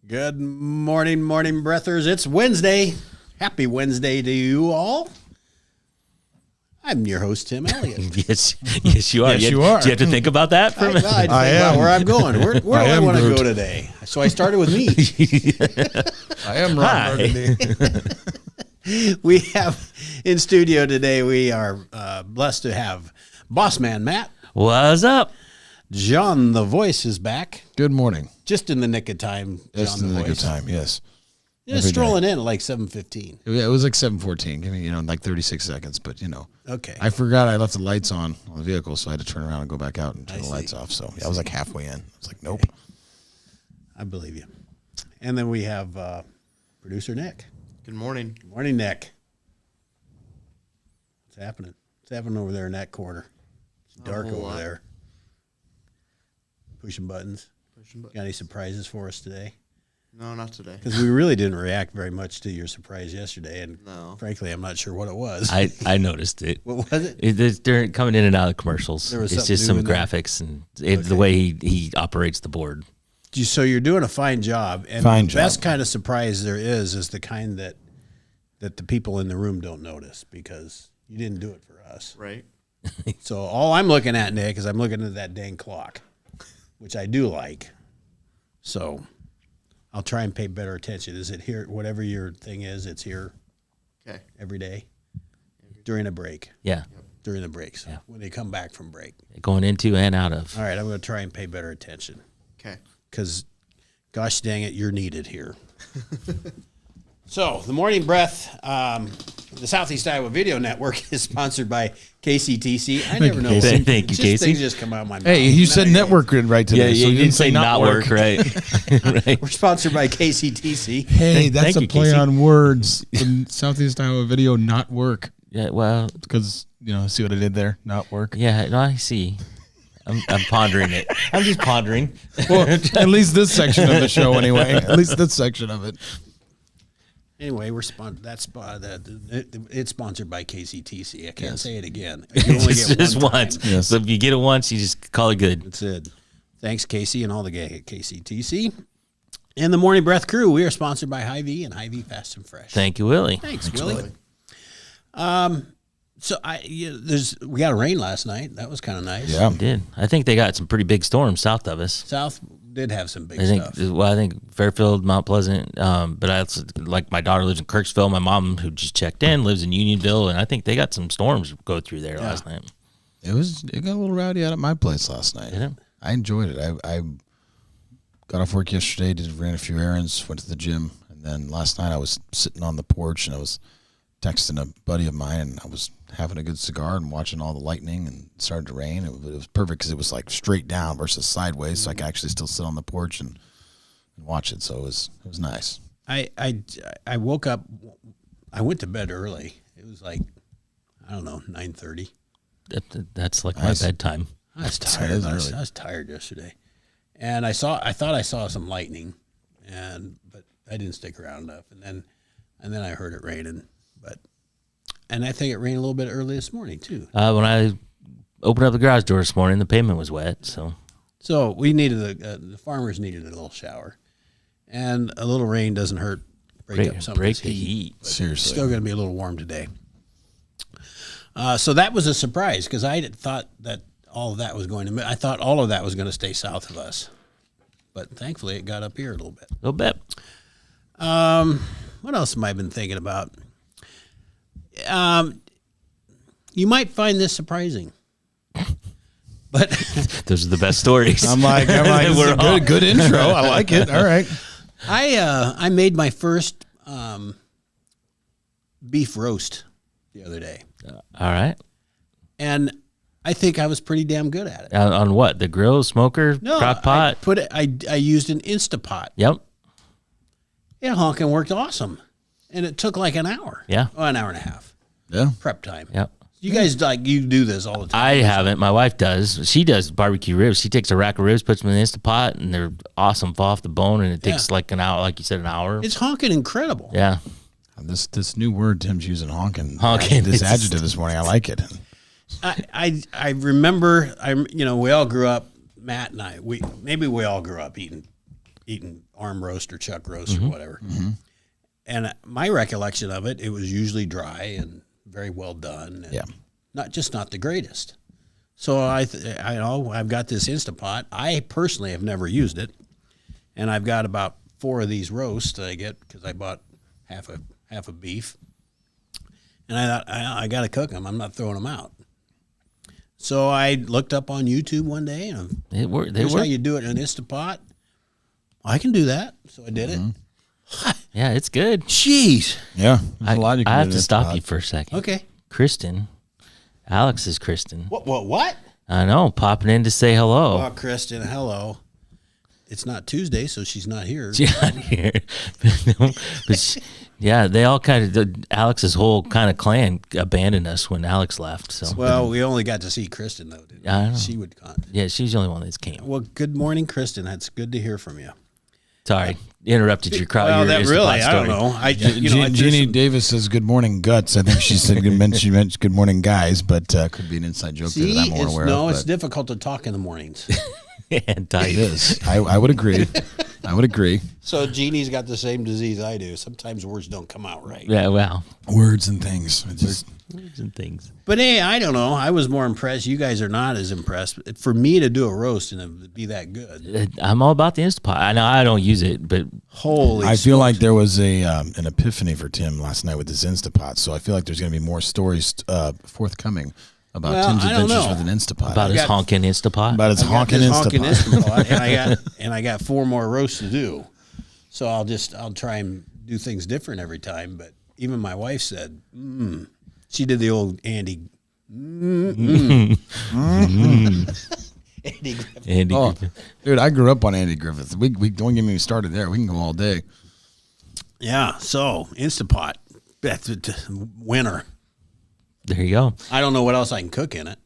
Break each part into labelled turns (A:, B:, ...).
A: Good morning, morning breathers. It's Wednesday. Happy Wednesday to you all. I'm your host, Tim Elliott.
B: Yes, you are.
C: Yes, you are.
B: Do you have to think about that for a minute?
A: I think about where I'm going. Where do I want to
C: Groot.
A: go today? So I started with me.
C: I am Ron Burgundy.
A: We have in studio today, we are blessed to have Boss Man Matt.
B: What's up?
A: John the Voice is back.
C: Good morning.
A: Just in the nick of time,
C: Just
A: John
C: in
A: the
C: the nick of
A: Voice.
C: time, yes.
A: Just
C: Every
A: strolling in at like 7:15.
C: Yeah, it was like 7:14. Give me, like 36 seconds, but
A: Okay.
C: I forgot I left the lights on the vehicle, so I had to turn around and go back out and turn
A: I
C: the
A: see.
C: lights off. So I was like halfway in. I was like, nope.
A: I believe you. And then we have producer Nick.
D: Good morning.
A: Good morning, Nick. What's happening? What's happening over there in that corner? It's dark
D: whole
A: over
D: lot.
A: there. Pushing buttons. Got any surprises for us today?
D: No, not today.
A: Because we really didn't react very much to your surprise yesterday, and
D: No.
A: frankly, I'm not sure what it was.
B: I noticed it.
A: What was it?
B: They're coming in and out of commercials.
A: There was
B: It's
A: something
B: just
A: new
B: some
A: in there?
B: graphics and the way he operates the board.
A: So you're doing a fine job, and
C: Fine
A: the
C: job.
A: best kind of surprise there is the kind that the people in the room don't notice because you didn't do it for us.
D: Right?
A: So all I'm looking at, Nick, is I'm looking at that dang clock, which I do like. So I'll try and pay better attention. Is it here? Whatever your thing is, it's here
D: Okay.
A: every day during a break,
B: Yeah,
A: during the breaks,
B: Yeah.
A: when they come back from break.
B: going into and out of.
A: All right, I'm going to try and pay better attention
D: Okay.
A: because, gosh dang it, you're needed here. So the Morning Breath, the Southeast Iowa Video Network is sponsored by KCTC. I never know.
B: Casey. Thank you,
A: Just
B: Casey.
A: Things just come out of my mouth.
C: Hey, you said
A: Now
C: network right today, so you didn't say not work.
B: right? Right.
A: We're sponsored by KCTC.
C: Hey,
B: Thank
C: that's a
B: you,
C: play
B: Casey.
C: on words. The Southeast Iowa Video not work.
B: Yeah. Well.
C: Because, see what I did there? Not work.
B: Yeah. No, I see. I'm pondering it. I'm just pondering.
C: Well, at least this section of the show anyway. At least this section of it.
A: Anyway, we're it's sponsored by KCTC. I can't say it again. You only get
B: just
A: one time.
B: once.
C: Yes.
B: So if you get it once, you just call it good.
A: That's it. Thanks, Casey, and all the gang at KCTC. And the Morning Breath crew, we are sponsored by Hy-Vee and Hy-Vee Fast and Fresh.
B: Thank you, Willie.
A: Thanks, Willie. So we got a rain last night. That was kind of nice.
C: Yeah.
B: Did I think they got some pretty big storms south of us?
A: South did have some big
B: I think
A: stuff.
B: I think Fairfield, Mount Pleasant, but I also, like my daughter lives in Kirksville. My mom, who just checked in, lives in Unionville, and I think they got some storms go through there last night.
C: It got a little rowdy out at my place last night.
B: Did it?
C: I enjoyed it. I got off work yesterday, ran a few errands, went to the gym, and then last night I was sitting on the porch and I was texting a buddy of mine, and I was having a good cigar and watching all the lightning, and it started to rain. It was perfect because it was like straight down versus sideways, so I could actually still sit on the porch and watch it. So it was nice.
A: I woke up. I went to bed early. It was like, I don't know, 9:30.
B: That's like
C: Nice.
B: my bedtime.
A: I was
C: That
A: tired.
C: is
A: I
C: early.
A: was tired yesterday, and I thought I saw some lightning, but I didn't stick around enough. And then I heard it raining, and I think it rained a little bit early this morning too.
B: When I opened up the garage door this morning, the pavement was wet. So
A: We needed the farmers needed a little shower, and a little rain doesn't hurt. Break up some of
B: break
A: this
B: the
A: heat.
B: heat.
A: It's
C: Seriously.
A: still going to be a little warm today. So that was a surprise because I thought that all of that was going to. I thought all of that was going to stay south of us, but thankfully it got up here a little bit.
B: A little bit.
A: What else have I been thinking about? You might find this surprising, but
B: Those are the best stories.
C: I'm like, this is
B: We're
C: a
B: all-
C: good intro. I like it. All right.
A: I made my first beef roast the other day,
B: All right.
A: and I think I was pretty damn good at it.
B: On what? The grill, smoker,
A: No,
B: crock pot?
A: I used an Instapot.
B: Yep.
A: It honking worked awesome, and it took like an hour.
B: Yeah.
A: an hour and a half
C: Yeah.
A: prep time.
B: Yep.
A: You guys you do this all the time.
B: I haven't. My wife does. She does barbecue ribs. She takes a rack of ribs, puts them in the Instapot, and they're awesome. Fall off the bone, and it takes like an hour, like you said, an hour.
A: It's honking incredible.
B: Yeah.
C: This new word Tim's using, honking.
B: Honking.
C: This adjective this morning. I like it.
A: I remember we all grew up. Matt and I. We all grew up eating eating arm roast or chuck roast or whatever. And my recollection of it, it was usually dry and very well done. And
C: Yeah.
A: not the greatest. So I know I've got this Instapot. I personally have never used it, and I've got about 4 of these roasts that I get because I bought half a beef, and I thought I got to cook them. I'm not throwing them out. So I looked up on YouTube one day, and
B: They work.
A: here's how you do it in an Instapot. I can do that, so I did it.
B: Yeah, it's good.
A: Jeez.
C: Yeah. There's a lot you can
B: I
C: do
B: have
C: in
B: to
C: this
B: stop
C: pod.
B: you for a second.
A: Okay.
B: Kristen, Alex is Kristen.
A: What?
B: I know, popping in to say hello.
A: Oh, Kristen, hello. It's not Tuesday, so she's not here.
B: She's not here. Yeah, they all kind of, Alex's whole kind of clan abandoned us when Alex left. So,
A: Well, we only got to see Kristen, though, didn't we?
B: I know.
A: She would con.
B: yeah, she's the only one that came.
A: Well, good morning, Kristen. That's good to hear from you.
B: Sorry, interrupted your crowd.
A: Well,
B: your
A: that
B: Instapot
A: really, I don't
B: story.
A: know. I
C: Jeannie
A: just
C: Davis says good morning guts. I think she said she meant good morning guys, but could be an inside joke there that I'm more aware of.
A: it's
C: but
A: difficult to talk in the mornings.
B: And tight.
C: it is. I would agree. I would agree.
A: So Jeannie's got the same disease I do. Sometimes words don't come out right.
B: Yeah, well,
C: Words and things. It's just,
B: words and things.
A: But hey, I don't know. I was more impressed. You guys are not as impressed. For me to do a roast and it be that good,
B: I'm all about the Instapot. I know I don't use it, but
A: holy!
C: I feel like there was an epiphany for Tim last night with this Instapot. So I feel like there's going to be more stories forthcoming about
A: Well,
C: Tim's
A: I don't
C: adventures
A: know.
C: with an Instapot.
B: about his
A: got-
B: honking Instapot.
C: About his
A: I got
C: honking
A: this honking
C: Instapot.
A: Instapot, and I got 4 more roasts to do. So I'll try and do things different every time. But even my wife said, she did the old Andy. Andy Griffith.
B: Andy
C: Oh,
B: Griffith.
C: dude, I grew up on Andy Griffith. We don't get me started there. We can go all day.
A: Yeah. So Instapot, that's a winner.
B: There you go.
A: I don't know what else I can cook in it.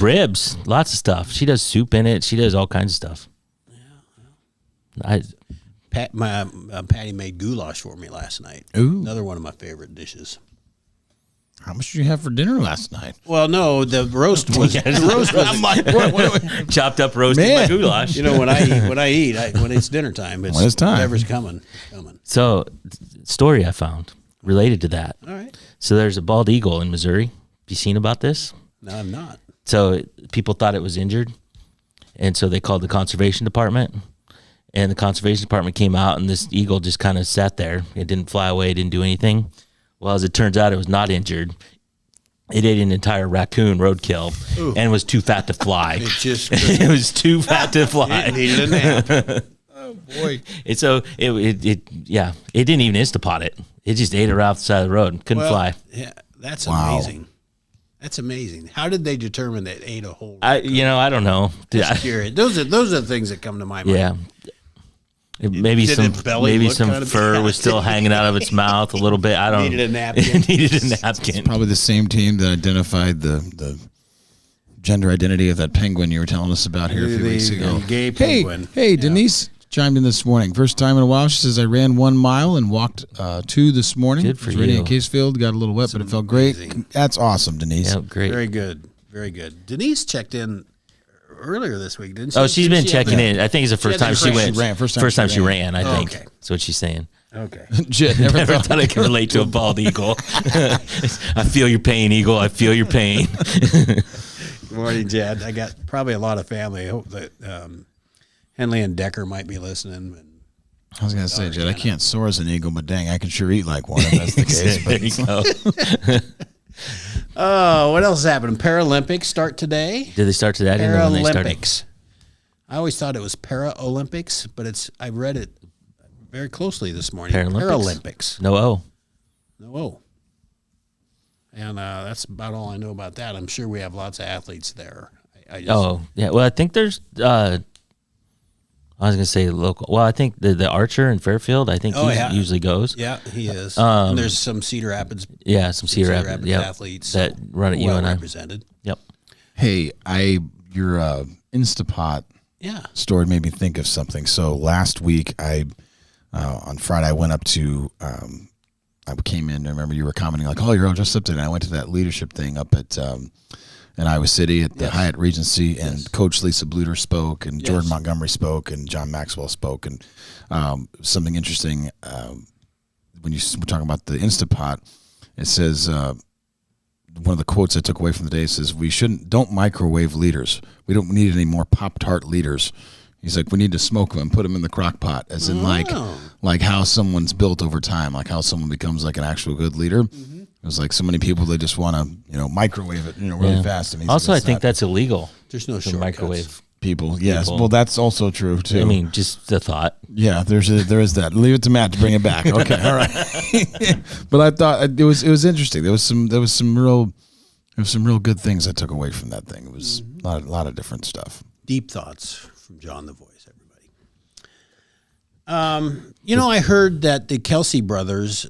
B: Ribs, lots of stuff. She does soup in it. She does all kinds of stuff.
A: Patty made goulash for me last night.
C: Ooh.
A: Another one of my favorite dishes.
C: How much did you have for dinner last night?
A: Well, no, the roast was
C: I'm like, what?
B: Chopped up roasted
C: Man.
B: goulash.
A: You know, when it's dinner time,
C: When it's time.
A: whatever's coming.
B: So, story I found related to that.
A: All right.
B: So there's a bald eagle in Missouri. Have you seen about this?
A: No, I'm not.
B: So people thought it was injured, and so they called the conservation department. And the conservation department came out, and this eagle just kind of sat there. It didn't fly away. It didn't do anything. Well, as it turns out, it was not injured. It ate an entire raccoon roadkill and was too fat to fly.
A: It just
B: It was too fat to fly.
A: it needed a nap.
C: Oh, boy.
B: And so it didn't even Instapot it. It just ate it right off the side of the road and couldn't fly.
A: Yeah, that's
C: Wow.
A: amazing. That's amazing. How did they determine that it ate a whole?
B: I don't know.
A: Just curious. Those are the things that come to my mind.
B: Yeah. Maybe
A: Did
B: some
A: its belly look
B: some
A: kind of
B: fur
A: big?
B: was still hanging out of its mouth a little bit. I don't
A: Needed a napkin.
B: It needed a napkin.
C: Probably the same team that identified the gender identity of that penguin you were telling us about here a few weeks ago.
A: The gay penguin.
C: Hey, Denise chimed in this morning. First time in a while. She says, I ran 1 mile and walked 2 this morning.
B: Good for
C: It was raining
B: you.
C: in Casefield. Got a little wet, but it felt great.
A: amazing.
C: That's awesome, Denise.
B: Yeah, great.
A: Very good. Very good. Denise checked in earlier this week, didn't she?
B: Oh, she's
A: Didn't
B: been
A: she have
B: checking
A: that-
B: in. I think it's the first
A: had
B: time
A: the
B: she
A: impression
B: went.
C: she ran.
B: First time she ran, I think.
A: Okay.
B: That's what she's saying.
A: Okay.
C: Jet, never
B: Never
C: thought.
B: thought I could relate to a bald eagle. I feel your pain, eagle. I feel your pain.
A: Good morning, Jed. I got probably a lot of family. I hope that Henley and Decker might be listening. And
C: I was going to say, Jet, I can't soar as an eagle, but dang, I can sure eat like one if that's the case.
B: There
C: But
B: you go.
A: oh, what else is happening? Paralympics start today.
B: Did they start today? I didn't know when they started.
A: Paralympics. I always thought it was Paralympics, but I read it very closely this morning.
B: Paralympics?
A: Paralympics.
B: No O.
A: No O. And that's about all I know about that. I'm sure we have lots of athletes there. I just,
B: Oh, yeah. Well, I think there's. I was gonna say local. Well, I think the archer in Fairfield. I think
A: Oh,
B: he
A: yeah.
B: usually goes.
A: Yeah, he is. And there's some Cedar Rapids
B: Yeah, some Cedar Rapids. Yeah,
A: athletes
B: that run at
A: well
B: UNI.
A: represented.
B: Yep.
C: hey, your Instapot
A: Yeah.
C: story made me think of something. So last week, on Friday, I went up to, I came in, I remember you were commenting like, oh, you're all dressed up today. And I went to that leadership thing up at in Iowa City at the Hyatt Regency, and Coach Lisa Bluter spoke, and Jordan
A: Yes.
C: Montgomery spoke, and John Maxwell spoke, and something interesting when we're talking about the Instapot, it says one of the quotes I took away from the day says don't microwave leaders. We don't need any more Pop-Tart leaders. He's like, we need to smoke them and put them in the crock pot, as in like how someone's built over time, like how someone becomes like an actual good leader. It was like so many people, they just want to, microwave it, really fast. And he's
B: Also,
C: like,
B: I think that's illegal.
A: There's no
B: to
A: shortcuts.
B: microwave.
C: people. Yes.
B: people.
C: Well, that's also true too.
B: I mean, just the thought.
C: Yeah, there is that. Leave it to Matt to bring it back. Okay, all right. But I thought it was interesting. There was some real good things I took away from that thing. It was a lot of different stuff.
A: Deep thoughts from John the Voice, everybody. I heard that the Kelsey brothers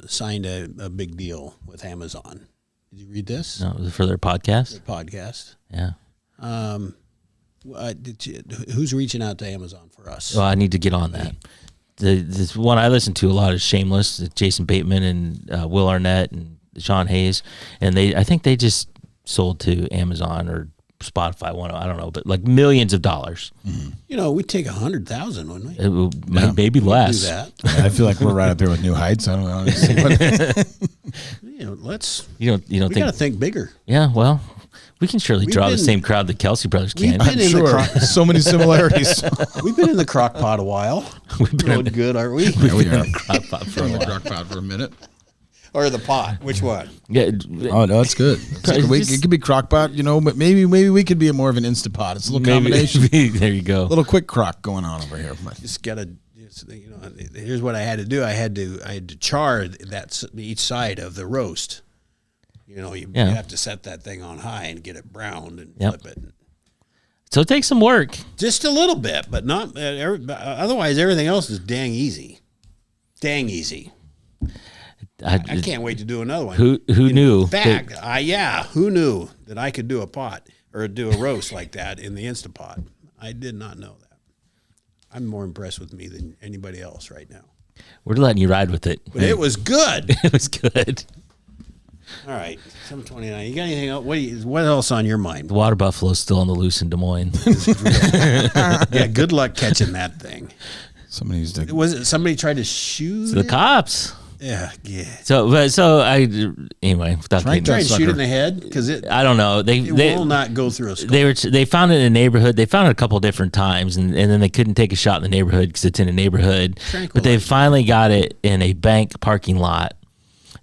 A: signed a big deal with Amazon. Did you read this?
B: No, was it for their podcast?
A: Podcast.
B: Yeah.
A: Who's reaching out to Amazon for us?
B: Well, I need to get on that. This one I listen to a lot is Shameless, Jason Bateman and Will Arnett and Sean Hayes, and I think they just sold to Amazon or Spotify. I don't know, but like millions of dollars.
A: We'd take 100,000, wouldn't we?
B: It will, maybe less.
A: Do that.
C: I feel like we're right up there with New Heights. I don't know.
A: Let's.
B: You don't
A: We
B: think?
A: got to think bigger.
B: Yeah. Well, we can surely
A: We've
B: draw the
A: been-
B: same crowd the Kelsey brothers
A: We've
B: can.
A: been in
C: Sure.
A: the crock.
C: So many similarities.
A: We've been in the crock pot a while.
B: We've been
A: Doing good, aren't we?
C: Yeah, we are.
B: Crock pot for a
C: In the
B: while.
C: crock pot for a minute.
A: Or the pot? Which one?
B: Yeah.
C: Oh no, it's good. It could be crock pot, but maybe we could be more of an Instapot. It's a little combination.
B: There you go.
C: A little quick crock going on over here. But
A: Just gotta. Here's what I had to do. I had to char each side of the roast. You have to set that thing on high and get it browned and
B: Yep.
A: flip it.
B: So it takes some work.
A: Just a little bit, but not. Otherwise, everything else is dang easy. Dang easy. I can't wait to do another one.
B: Who knew?
A: In fact, who knew that I could do a pot or do a roast like that in the Instapot? I did not know that. I'm more impressed with me than anybody else right now.
B: We're letting you ride with it.
A: But it was good.
B: It was good.
A: All right, 7:29. You got anything else? What else on your mind?
B: The water buffalo's still on the loose in Des Moines.
A: Yeah, good luck catching that thing.
C: somebody needs to.
A: Was it somebody tried to shoot
B: The
A: it?
B: cops.
A: Yeah.
B: Anyway, without
C: Try
B: getting,
A: Try and shoot
C: sucker.
A: it in the head because it
B: I don't know. They
A: will not go through a skull.
B: they found it in a neighborhood. They found it a couple different times, and then they couldn't take a shot in the neighborhood because it's in a neighborhood. But they finally got it in a bank parking lot.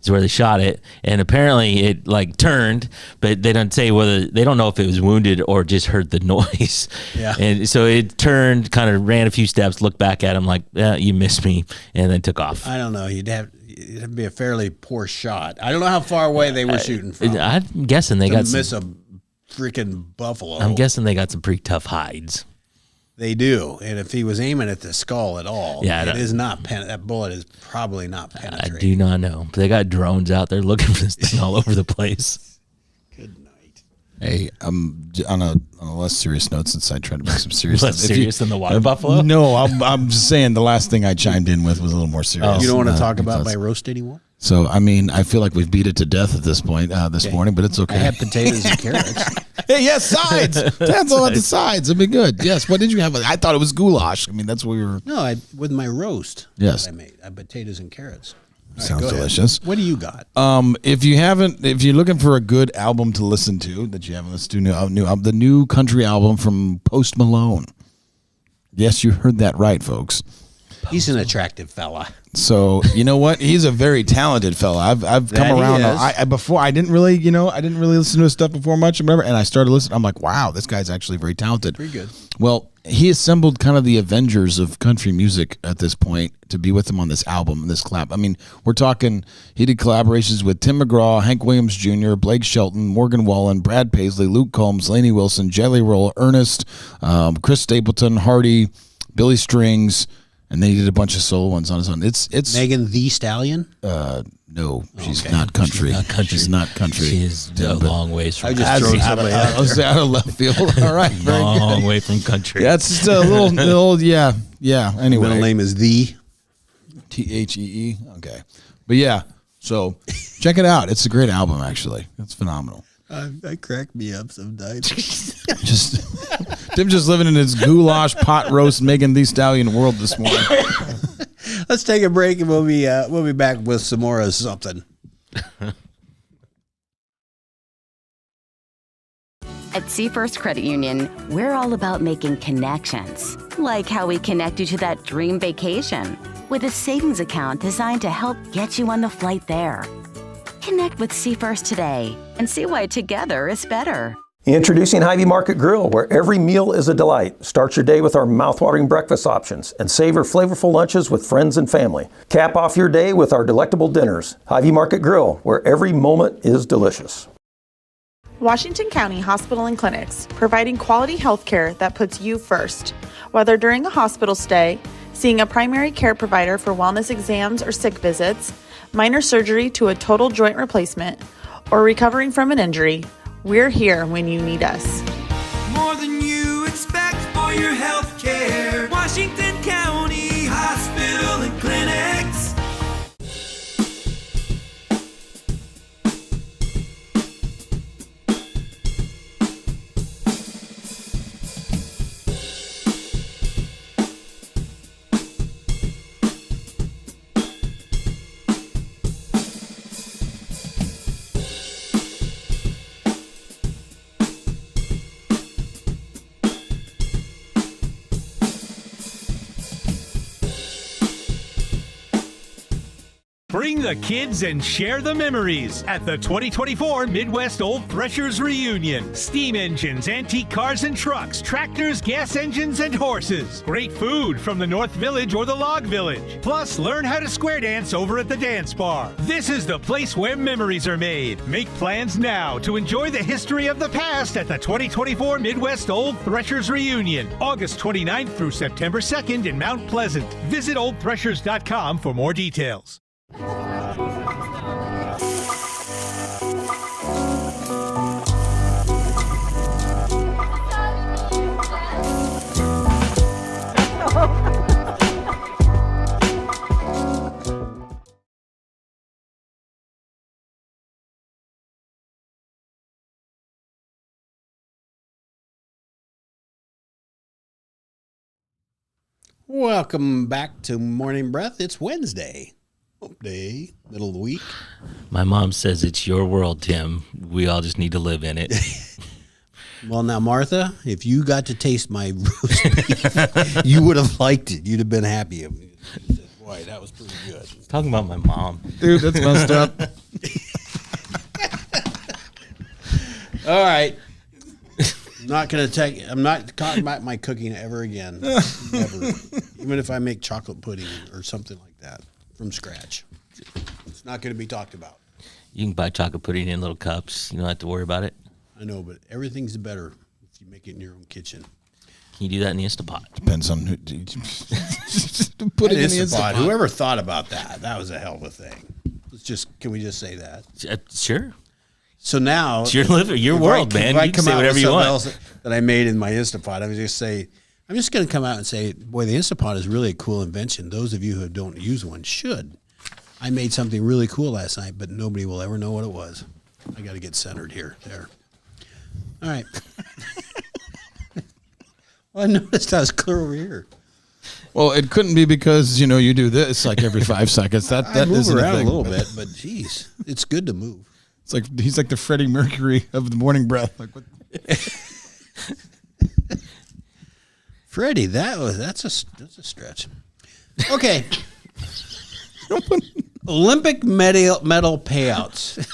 B: Is where they shot it, and apparently it turned, but they don't say they don't know if it was wounded or just heard the noise.
A: Yeah.
B: And so it turned, kind of ran a few steps, looked back at him like, you missed me, and then took off.
A: I don't know. It'd have to be a fairly poor shot. I don't know how far away they were shooting from.
B: I'm guessing they
A: to
B: got some,
A: miss a freaking buffalo.
B: I'm guessing they got some pretty tough hides.
A: They do, and if he was aiming at the skull at all,
B: Yeah,
A: it is not. That bullet is probably not
B: I
A: penetrating.
B: do not know. But they got drones out there looking for this thing all over the place.
A: Good night.
C: Hey, on a less serious note, since I tried to make some serious
B: Less
C: stuff.
B: serious than the water buffalo?
C: No, I'm just saying the last thing I chimed in with was a little more serious.
A: You don't want to
C: than,
A: talk about
C: because-
A: my roast anymore?
C: So I mean, I feel like we've beat it to death at this point this morning, but it's okay.
A: I had potatoes and carrots.
C: Hey, yes, sides. That's all about the sides. It'd be good. Yes. What did you have? I thought it was goulash. I mean, that's what we were.
A: No, with my roast.
C: Yes.
A: that I made. I had potatoes and carrots. All right,
C: Sounds
A: go ahead.
C: delicious.
A: What do you got?
C: If you're looking for a good album to listen to that you haven't listened to, the new country album from Post Malone. Yes, you heard that right, folks.
A: He's an attractive fella.
C: So you know what? He's a very talented fella. I've
A: That
C: come
A: he
C: around.
A: is.
C: Before I didn't really listen to his stuff before much, remember? And I started listening. I'm like, wow, this guy's actually very talented.
A: Pretty good.
C: Well, he assembled kind of the Avengers of country music at this point to be with him on this album, this collab. I mean, we're talking, he did collaborations with Tim McGraw, Hank Williams Jr., Blake Shelton, Morgan Wallen, Brad Paisley, Luke Combs, Lainey Wilson, Jelly Roll, Ernest, Chris Stapleton, Hardy, Billy Strings, and then he did a bunch of solo ones on his own. It's
A: Megan the Stallion.
C: no, she's
A: Okay.
C: not country.
B: She's not country.
C: She's not country.
B: She is a long ways from
A: I just
B: country.
A: throw somebody out
C: I was out of left field. All right, very
B: long
C: good.
B: way from country.
C: Yeah, it's just a little, yeah. Anyway,
A: Middle name is the.
C: Thee. Okay, but yeah. So check it out. It's a great album, actually. It's phenomenal.
A: I crack me up sometimes.
C: Just Tim just living in his goulash pot roast Megan Thee Stallion world this morning.
A: Let's take a break and we'll be back with some more of something.
E: At Seafirst Credit Union, we're all about making connections, like how we connect you to that dream vacation with a savings account designed to help get you on the flight there. Connect with Seafirst today and see why together is better.
F: Introducing Hy-Vee Market Grill, where every meal is a delight. Start your day with our mouthwatering breakfast options and savor flavorful lunches with friends and family. Cap off your day with our delectable dinners. Hy-Vee Market Grill, where every moment is delicious.
G: Washington County Hospital and Clinics, providing quality health care that puts you first. Whether during a hospital stay, seeing a primary care provider for wellness exams or sick visits, minor surgery to a total joint replacement, or recovering from an injury, we're here when you need us.
H: More than you expect for your health care. Washington County Hospital and Clinics.
I: Bring the kids and share the memories at the 2024 Midwest Old Threshers Reunion. Steam engines, antique cars and trucks, tractors, gas engines, and horses. Great food from the North Village or the Log Village. Plus, learn how to square dance over at the dance bar. This is the place where memories are made. Make plans now to enjoy the history of the past at the 2024 Midwest Old Threshers Reunion, August 29th through September 2nd in Mount Pleasant. Visit oldthreshers.com for more details.
A: Welcome back to Morning Breath. It's Wednesday. Hump day, middle of the week.
B: My mom says it's your world, Tim. We all just need to live in it.
A: Well, now, Martha, if you got to taste my roast beef, you would have liked it. You'd have been happy. Boy, that was pretty good.
B: Talking about my mom.
C: Dude, that's messed up.
A: All right. I'm not talking about my cooking ever again. Never. Even if I make chocolate pudding or something like that from scratch. It's not going to be talked about.
B: You can buy chocolate pudding in little cups. You don't have to worry about it.
A: I know, but everything's better if you make it in your own kitchen.
B: Can you do that in the Instapot?
C: Depends on who. Put it in the Instapot.
A: Whoever thought about that, that was a hell of a thing. Can we just say that?
B: Sure.
A: So now
B: It's your world, man. You can say whatever you want.
A: Else that I made in my Instapot, I'm just going to come out and say, boy, the Instapot is really a cool invention. Those of you who don't use one should. I made something really cool last night, but nobody will ever know what it was. I got to get centered here. There. All right. Well, I noticed I was clear over here.
C: Well, it couldn't be because, you do this like every 5 seconds. That
A: I move
C: isn't
A: around
C: a thing.
A: a little bit, but geez, it's good to move.
C: It's like he's like the Freddie Mercury of the Morning Breath. Like what?
A: Freddie, that's a stretch. Okay. Olympic medal payouts.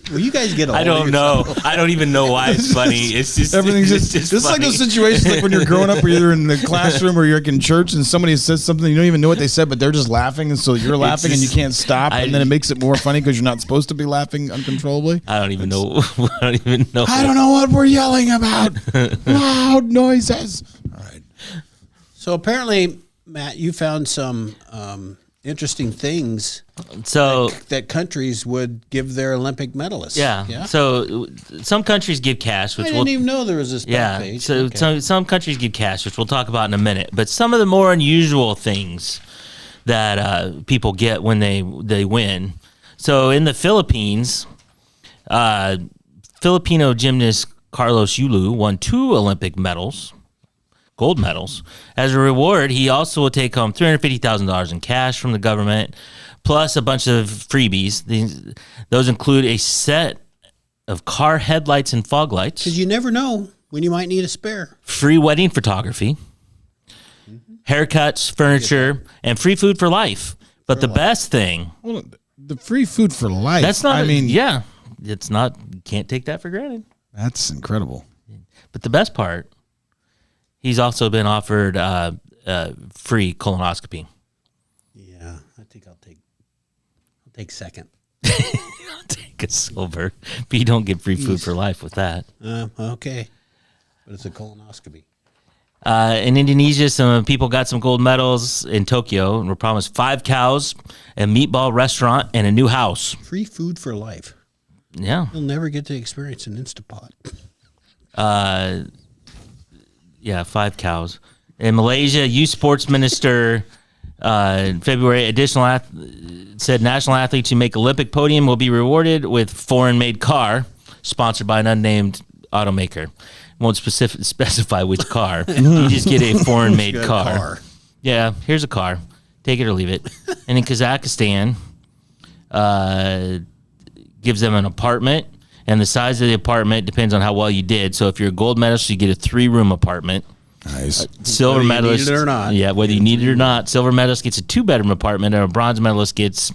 A: Well, you guys get.
B: I don't know. I don't even know why it's funny. It's just
C: Everything's
B: it's
C: just it's like
B: funny.
C: those situations like when you're growing up, where you're in the classroom or you're like in church, and somebody says something you don't even know what they said, but they're just laughing, and so you're laughing and you can't stop, and then it makes it more funny because you're not supposed to be laughing uncontrollably.
B: I don't even know. I don't even know.
C: I don't know what we're yelling about. Loud noises. All right.
A: So apparently, Matt, you found some interesting things
B: So
A: that countries would give their Olympic medalists.
B: yeah. So some countries give cash, which
A: I didn't even know there was this back page.
B: So
A: Okay.
B: some countries give cash, which we'll talk about in a minute. But some of the more unusual things that people get when they win. So in the Philippines, Filipino gymnast Carlos Yulu won 2 Olympic medals, gold medals. As a reward, he also will take home $350,000 in cash from the government, plus a bunch of freebies. Those include a set of car headlights and fog lights,
A: Because you never know when you might need a spare.
B: free wedding photography, haircuts, furniture, and free food for life. But the best thing,
C: Well, the free food for life.
B: that's not,
C: I mean,
B: yeah, it's not, you can't take that for granted.
C: that's incredible.
B: But the best part, he's also been offered free colonoscopy.
A: Yeah, I think I'll take second.
B: I'll take a silver, but you don't get free food for life with that.
A: Okay. But it's a colonoscopy.
B: In Indonesia, some people got some gold medals in Tokyo and were promised 5 cows, a meatball restaurant, and a new house.
A: Free food for life.
B: Yeah.
A: You'll never get to experience an Instapot.
B: Yeah, 5 cows. In Malaysia, youth sports minister in February said national athletes who make Olympic podium will be rewarded with foreign-made car sponsored by an unnamed automaker. Won't specify which car. You just get a foreign-made
A: Good
B: car. Yeah, here's a car. Take it or leave it. And in Kazakhstan, gives them an apartment, and the size of the apartment depends on how well you did. So if you're a gold medalist, you get a 3-room apartment.
C: Nice.
B: Silver
A: Whether you
B: medalist,
A: need it or not.
B: yeah, whether you need it or not. Silver medalist gets a 2-bedroom apartment, and a bronze medalist gets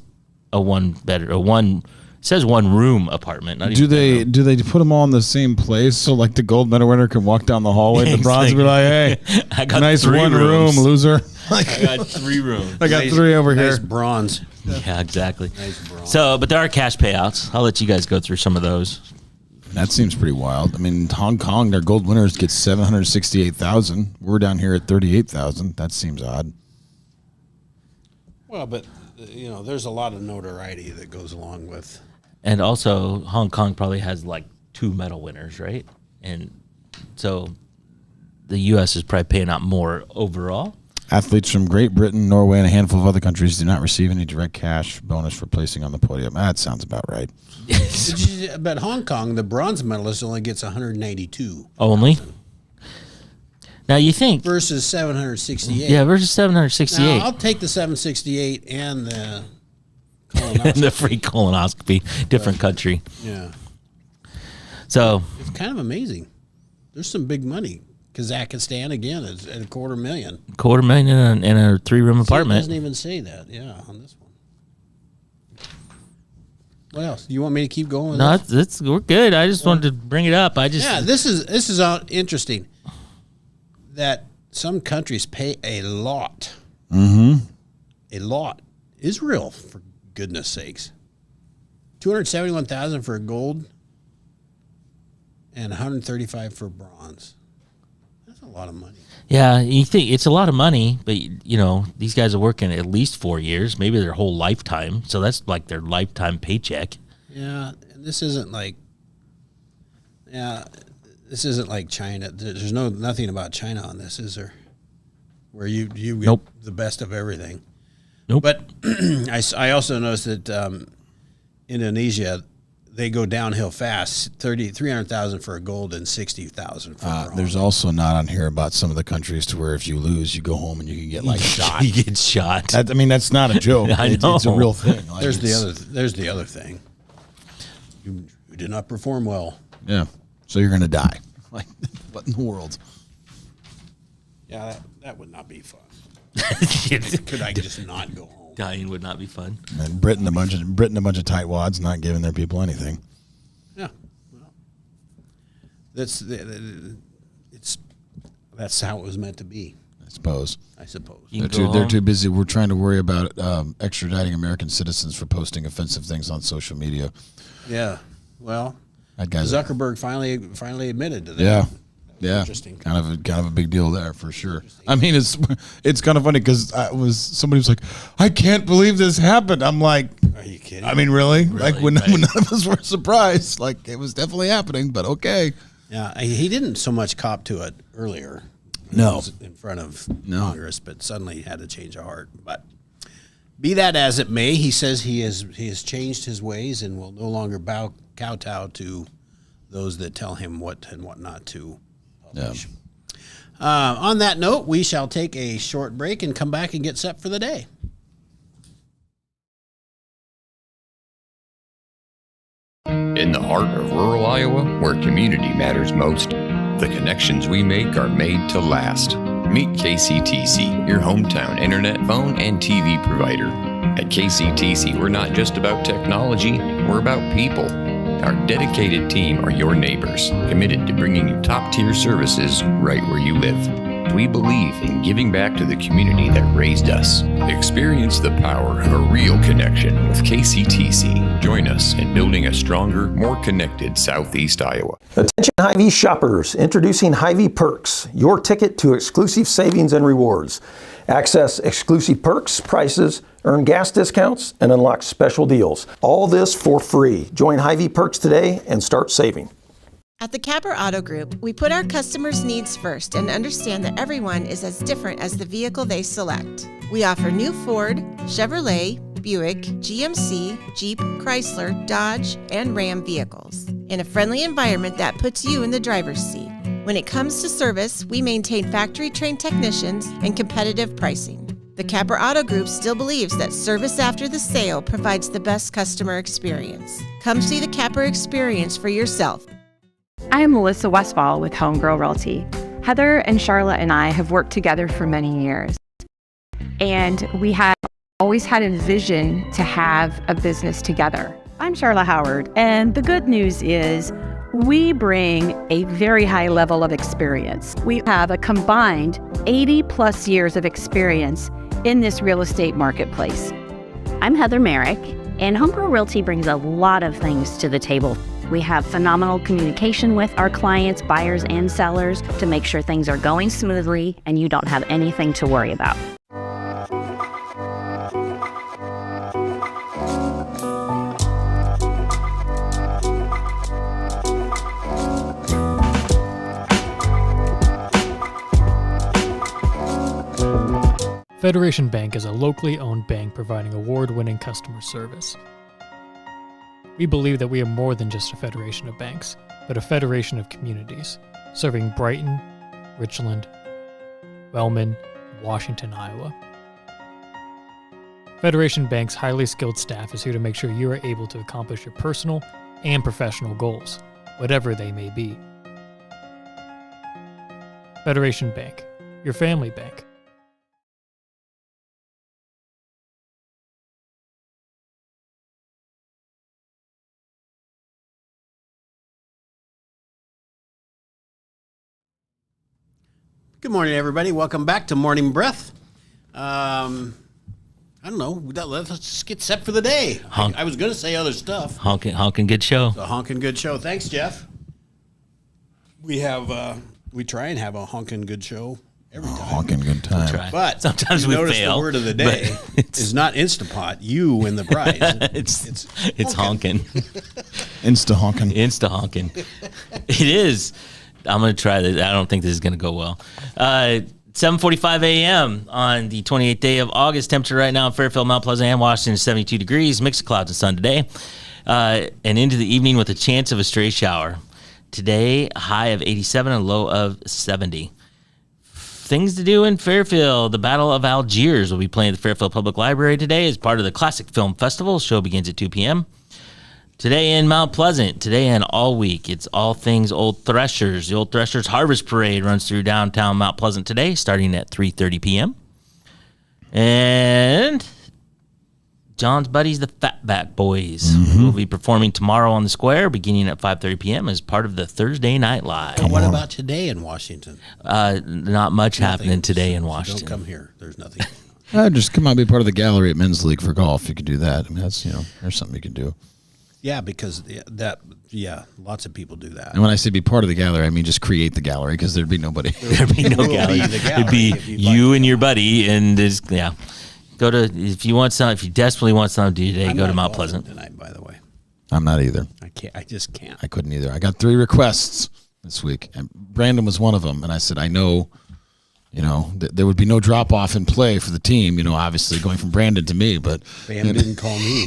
B: a 1-bedroom. It says 1-room apartment. Not
C: Do
B: even
C: they
B: bedroom.
C: do they put them all in the same place so like the gold medal winner can walk down the hallway? The bronze will be like, "Hey,
B: I got
C: nice
B: 3
C: one
B: rooms.
C: room, loser."
B: I got 3 rooms.
C: I got 3 over
A: Nice
C: here.
A: bronze.
B: Yeah, exactly.
A: Nice bronze.
B: So, but there are cash payouts. I'll let you guys go through some of those.
C: That seems pretty wild. I mean, Hong Kong, their gold winners get 768,000. We're down here at 38,000. That seems odd.
A: Well, but, there's a lot of notoriety that goes along with.
B: And also, Hong Kong probably has like 2 medal winners, right? And so the U.S. is probably paying out more overall.
C: Athletes from Great Britain, Norway, and a handful of other countries do not receive any direct cash bonus for placing on the podium. That sounds about right.
A: But Hong Kong, the bronze medalist only gets 192
B: Only. Now you think,
A: versus 768.
B: yeah, versus 768.
A: Now, I'll take the 768 and the
B: And
A: colonoscopy.
B: the free colonoscopy, different country.
A: Yeah.
B: So
A: It's kind of amazing. There's some big money. Kazakhstan, again, is at $250,000.
B: $250,000 in a 3-room
A: It
B: apartment.
A: doesn't even say that, yeah, on this one. What else? Do you want me to keep going with
B: No,
A: this?
B: we're good. I just wanted to bring it up.
A: Yeah, this is interesting that some countries pay a lot. Mm-hmm. A lot. Israel, for goodness sakes. $271,000 for a gold and $135,000 for bronze. That's a lot of money.
B: Yeah, you think it's a lot of money, but these guys are working at least 4 years, maybe their whole lifetime. So that's like their lifetime paycheck.
A: Yeah, and this isn't like China. There's nothing about China on this, is there? Where you get
B: Nope.
A: the best of everything.
B: Nope.
A: But I also noticed that Indonesia, they go downhill fast. 300,000 for a gold and 60,000 for bronze.
C: There's also not on here about some of the countries to where if you lose, you go home and you can get like shot.
B: You get shot.
C: That's not a joke.
B: I
C: It's a
B: know.
C: real thing. Like,
A: There's
C: it's-
A: the other thing. You did not perform well.
C: Yeah. So you're gonna die. Like, what in the world?
A: Yeah, that would not be fun. Could I just not go home?
B: Dying would not be fun.
C: And Britain, a bunch of tightwads not giving their people anything.
A: Yeah, well, that's how it was meant to be,
C: I suppose.
A: I suppose.
B: You
C: They're
B: can go
C: they're
B: home.
C: too busy. We're trying to worry about extraditing American citizens for posting offensive things on social media.
A: Yeah, well,
C: That guy's
A: Zuckerberg finally admitted to that.
C: yeah. Yeah,
A: Interesting.
C: kind of a big deal there for sure. I mean, it's kind of funny because somebody was like, "I can't believe this happened." I'm like,
A: Are you kidding?
C: I mean, really? Like when
B: right.
C: none of us were surprised. Like it was definitely happening, but okay.
A: yeah, he didn't so much cop to it earlier.
C: No.
A: He was in front of Congress, but suddenly he had a change of heart. But be that as it may, he says he has changed his ways and will no longer kowtow to those that tell him what and what not to
C: Yeah.
A: publish. On that note, we shall take a short break and come back and get set for the day.
J: In the heart of rural Iowa, where community matters most, the connections we make are made to last. Meet KCTC, your hometown internet, phone, and TV provider. At KCTC, we're not just about technology, we're about people. Our dedicated team are your neighbors, committed to bringing you top-tier services right where you live. We believe in giving back to the community that raised us. Experience the power of a real connection with KCTC. Join us in building a stronger, more connected Southeast Iowa.
F: Attention Hy-Vee shoppers, introducing Hy-Vee Perks, your ticket to exclusive savings and rewards. Access exclusive perks, prices, earn gas discounts, and unlock special deals. All this for free. Join Hy-Vee Perks today and start saving.
K: At the Capper Auto Group, we put our customers' needs first and understand that everyone is as different as the vehicle they select. We offer new Ford, Chevrolet, Buick, GMC, Jeep, Chrysler, Dodge, and Ram vehicles in a friendly environment that puts you in the driver's seat. When it comes to service, we maintain factory-trained technicians and competitive pricing. The Capper Auto Group still believes that service after the sale provides the best customer experience. Come see the Capper experience for yourself.
L: I am Melissa Westfall with Homegirl Realty. Heather and Charlotte and I have worked together for many years. And we have always had a vision to have a business together.
M: I'm Charlotte Howard, and the good news is we bring a very high level of experience. We have a combined 80 plus years of experience in this real estate marketplace.
N: I'm Heather Merrick, and Homegirl Realty brings a lot of things to the table. We have phenomenal communication with our clients, buyers, and sellers to make sure things are going smoothly and you don't have anything to worry about.
O: Federation Bank is a locally owned bank providing award-winning customer service. We believe that we are more than just a federation of banks, but a federation of communities, serving Brighton, Richland, Wellman, and Washington, Iowa. Federation Bank's highly skilled staff is here to make sure you are able to accomplish your personal and professional goals, whatever they may be. Federation Bank, your family bank.
A: Good morning, everybody. Welcome back to Morning Breath. I don't know. Let's just get set for the day. I was going to say other stuff.
B: Honkin' good show.
A: It's a honkin' good show. Thanks, Jeff. We try and have a honkin' good show every time.
C: Honkin' good time.
A: But
B: sometimes we
A: notice
B: fail.
A: The word of the day is not Instapot. You win the prize.
B: It's honkin'.
C: Insta honkin'.
B: Insta honkin'. It is. I'm going to try this. I don't think this is going to go well. 7:45 a.m. on the 28th day of August. Temperature right now in Fairfield, Mount Pleasant, and Washington is 72 degrees. Mix of clouds and sun today. And into the evening with a chance of a stray shower. Today, a high of 87 and a low of 70. Things to do in Fairfield. The Battle of Algiers will be playing at the Fairfield Public Library today as part of the Classic Film Festival. The show begins at 2 p.m. Today in Mount Pleasant, today and all week, it's all things Old Threshers. The Old Threshers Harvest Parade runs through downtown Mount Pleasant today, starting at 3:30 p.m. And John's buddies, the Fatback Boys, will be performing tomorrow on the square, beginning at 5:30 p.m. as part of the Thursday Night Live.
A: And what about today in Washington?
B: Not much happening today in Washington.
A: Don't come here. There's nothing.
C: Just come out and be part of the gallery at Men's League for golf. You could do that. I mean, that's, there's something you can do.
A: Yeah, because lots of people do that.
C: And when I say be part of the gallery, I mean just create the gallery because there'd be nobody.
B: There'd be no gallery. It'd be you and your buddy, and go to if you desperately want something to do today, go to Mount Pleasant
A: tonight. By the way,
C: I'm not either.
A: I just can't.
C: I couldn't either. I got 3 requests this week, and Brandon was one of them. And I said, I know you know, there would be no drop off in play for the team. You know, obviously going from Brandon to me, but
A: Bam didn't call me.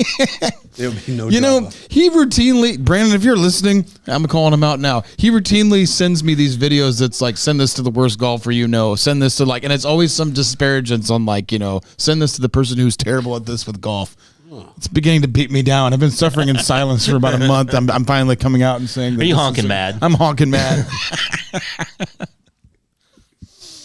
A: There'll be no.
C: You know,
A: drop-off.
C: he routinely, Brandon, if you're listening, I'm calling him out now. He routinely sends me these videos that's like, send this to the worst golfer you know, send this to like, and it's always some disparagements on like, you know, send this to the person who's terrible at this with golf. It's beginning to beat me down. I've been suffering in silence for about a month. I'm finally coming out and saying that.
B: Are you honking mad?
C: I'm honking mad.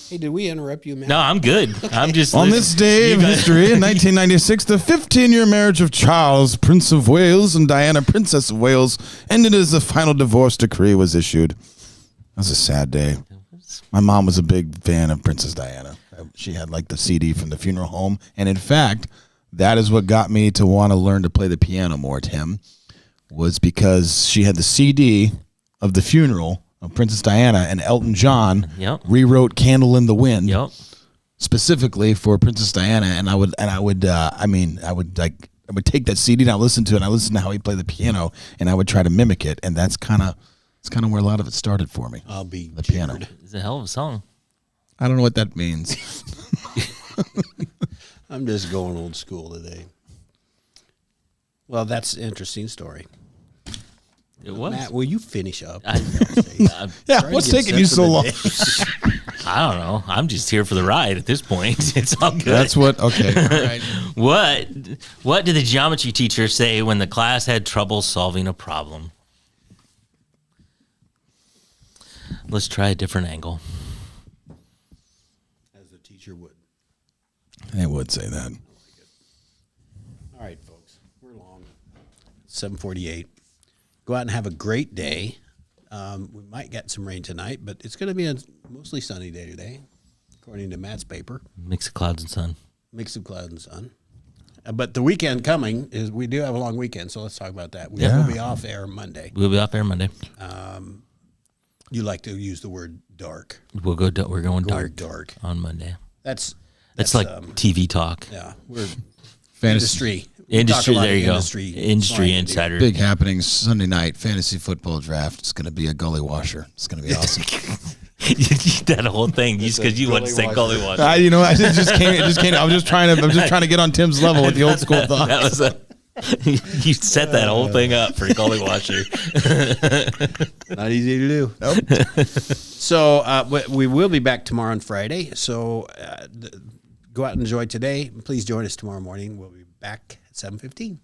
A: Hey, did we interrupt you, man?
B: No, I'm good. I'm just
C: On this day of history, in 1996, the 15-year marriage of Charles, Prince of Wales, and Diana, Princess of Wales, ended as the final divorce decree was issued. That was a sad day. My mom was a big fan of Princess Diana. She had like the CD from the funeral home, and in fact, that is what got me to want to learn to play the piano more, Tim, was because she had the CD of the funeral of Princess Diana, and Elton John rewrote "Candle in the Wind" specifically for Princess Diana, and I would take that CD and I listen to it, and I listen to how he played the piano, and I would try to mimic it, and it's kind of where a lot of it started for me.
A: I'll be
C: the piano.
B: It's a hell of a song.
C: I don't know what that means.
A: I'm just going old school today. Well, that's an interesting story.
B: It was.
A: Matt, will you finish up?
C: Yeah, what's taking you so long?
B: I don't know. I'm just here for the ride at this point. It's all good.
C: That's what. Okay. All right.
B: What did the geometry teacher say when the class had trouble solving a problem? Let's try a different angle.
A: As the teacher would.
C: They would say that.
A: All right, folks. We're long. 7:48. Go out and have a great day. We might get some rain tonight, but it's going to be a mostly sunny day today, according to Matt's paper.
B: Mix of clouds and sun.
A: Mix of clouds and sun. But the weekend coming is we do have a long weekend, so let's talk about that. We will be off air Monday.
B: We'll be off air Monday.
A: You like to use the word dark.
B: We're going dark on Monday.
A: That's
B: like TV talk.
A: Yeah, we're
C: Fantasy.
B: Industry,
A: Talk a lot
B: there
A: of
B: you go.
A: industry
B: Industry
A: slang,
B: insider.
C: Big happenings Sunday night, fantasy football draft. It's going to be a gully washer. It's going to be awesome.
B: That whole thing, just because you want to say gully washer.
C: You know, it just came. I'm just trying to get on Tim's level with the old school thought.
B: That was you set that whole thing up for gully washer.
A: Not easy to do. Nope. So we will be back tomorrow on Friday. So go out and enjoy today. Please join us tomorrow morning. We'll be back at 7:15.